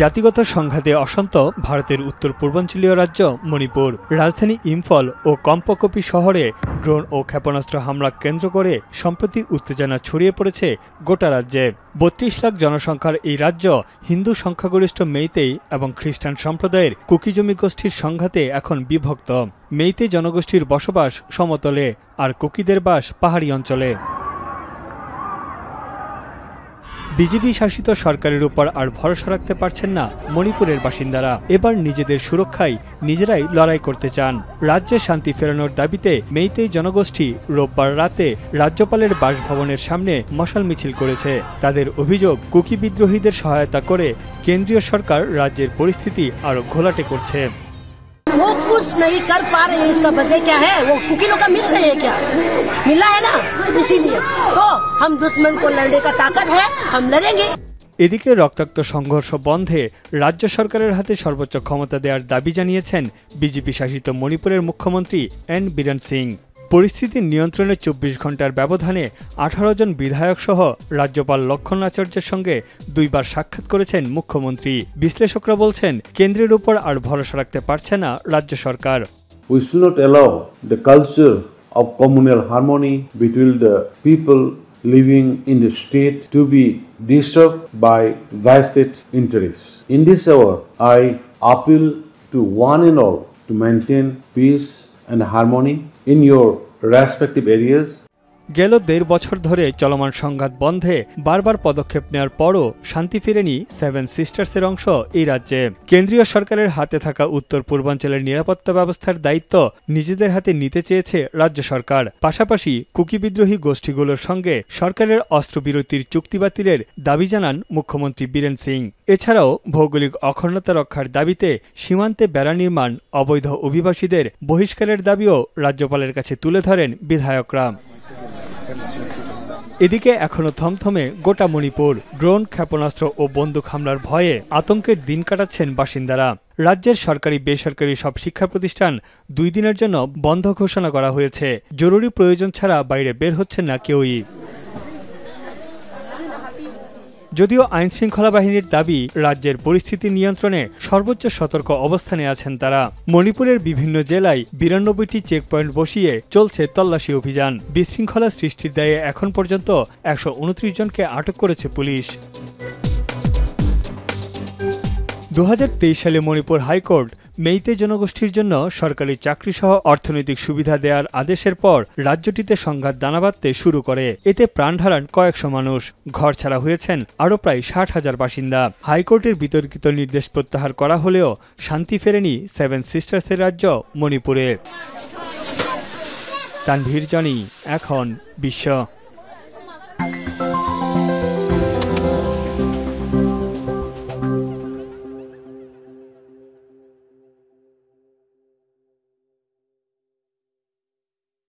জাতিগত সংঘাতে অশান্ত ভারতের উত্তর পূর্বাঞ্চলীয় রাজ্য মণিপুর। রাজধানী ইম্ফল ও কম্পকপি শহরে ড্রোন ও ক্ষেপণাস্ত্র হামলা কেন্দ্র করে সম্প্রতি উত্তেজনা ছড়িয়ে পড়েছে গোটা রাজ্যে। ৩২ লাখ জনসংখ্যার এই রাজ্য হিন্দু সংখ্যাগরিষ্ঠ মেইতেই এবং খ্রিস্টান সম্প্রদায়ের কুকিজমি গোষ্ঠীর সংঘাতে এখন বিভক্ত। মেইতে জনগোষ্ঠীর বসবাস সমতলে আর কুকিদের বাস পাহাড়ি অঞ্চলে। বিজেপি শাসিত সরকারের উপর আর ভরসা রাখতে পারছেন না মণিপুরের বাসিন্দারা। এবার নিজেদের সুরক্ষায় নিজেরাই লড়াই করতে চান। রাজ্যে শান্তি ফেরানোর দাবিতে মেইতেই জনগোষ্ঠী রোববার রাতে রাজ্যপালের বাসভবনের সামনে মশাল মিছিল করেছে। তাদের অভিযোগ, কুকি বিদ্রোহীদের সহায়তা করে কেন্দ্রীয় সরকার রাজ্যের পরিস্থিতি আরো ঘোলাটে করছে। वो कुछ नहीं कर पा रहे हैं, इसका वजह क्या है? वो कुकी लोग का मिल रहे हैं क्या? मिला है ना, इसीलिए तो हम दुश्मन को लड़ने का ताकत है, हम लड़ेंगे। এদিকে রক্তাক্ত সংঘর্ষ বন্ধে রাজ্য সরকারের হাতে সর্বোচ্চ ক্ষমতা দেওয়ার দাবি জানিয়েছেন বিজেপি শাসিত মণিপুরের মুখ্যমন্ত্রী এন বীরেন সিং। পরিস্থিতি নিয়ন্ত্রণে ২৪ ঘন্টার ব্যবধানে ১৮ জন বিধায়ক সহ রাজ্যপাল লক্ষ্মণ আচার্যের সঙ্গে দুইবার সাক্ষাৎ করেছেন মুখ্যমন্ত্রী। বিশ্লেষকরা বলছেন, কেন্দ্রের উপর আর ভরসা রাখতে পারছে না রাজ্য সরকার। We should not allow the culture of communal harmony between the people living in the state to be disturbed by vested interests. In this hour, I appeal to one and all to maintain peace and harmony in your respective areas. গেল ১.৫ বছর ধরে চলমান সংঘাত বন্ধে বারবার পদক্ষেপ নেওয়ার পরও শান্তি ফেরেনি সেভেন সিস্টার্সের অংশ এই রাজ্যে। কেন্দ্রীয় সরকারের হাতে থাকা উত্তর পূর্বাঞ্চলের নিরাপত্তা ব্যবস্থার দায়িত্ব নিজেদের হাতে নিতে চেয়েছে রাজ্য সরকার। পাশাপাশি কুকি বিদ্রোহী গোষ্ঠীগুলোর সঙ্গে সরকারের অস্ত্রবিরতির চুক্তি বাতিলের দাবি জানান মুখ্যমন্ত্রী বীরেন সিং। এছাড়াও ভৌগোলিক অখণ্ডতা রক্ষার দাবিতে সীমান্তে বেড়া নির্মাণ, অবৈধ অভিবাসীদের বহিষ্কারের দাবিও রাজ্যপালের কাছে তুলে ধরেন বিধায়করা। এদিকে এখনো থমথমে গোটা মণিপুর। ড্রোন, ক্ষেপণাস্ত্র ও বন্দুক হামলার ভয়ে আতঙ্কের দিন কাটাচ্ছেন বাসিন্দারা। রাজ্যের সরকারি বেসরকারি সব শিক্ষা প্রতিষ্ঠান ২ দিনের জন্য বন্ধ ঘোষণা করা হয়েছে। জরুরি প্রয়োজন ছাড়া বাইরে বের হচ্ছেন না কেউই। যদিও আইন শৃঙ্খলা বাহিনীর দাবি, রাজ্যের পরিস্থিতি নিয়ন্ত্রণে সর্বোচ্চ সতর্ক অবস্থানে আছেন তারা। মণিপুরের বিভিন্ন জেলায় ৯২টি চেকপয়েন্ট বসিয়ে চলছে তল্লাশি অভিযান। বিশৃঙ্খলা সৃষ্টির দায়ে এখন পর্যন্ত ১২৯ জনকে আটক করেছে পুলিশ। ২০২৩ সালে মণিপুর হাইকোর্ট মেইতে জনগোষ্ঠীর জন্য সরকারি চাকরিসহ অর্থনৈতিক সুবিধা দেওয়ার আদেশের পর রাজ্যটিতে সংঘাত দানা বাঁধতে শুরু করে। এতে প্রাণ হারান কয়েকশো মানুষ, ঘর ছাড়া হয়েছেন আরও প্রায় ৬০,০০০ বাসিন্দা। হাইকোর্টের বিতর্কিত নির্দেশ প্রত্যাহার করা হলেও শান্তি ফেরেনি সেভেন সিস্টার্সের রাজ্য মণিপুরে। তানভীর জনি, এখন বিশ্ব।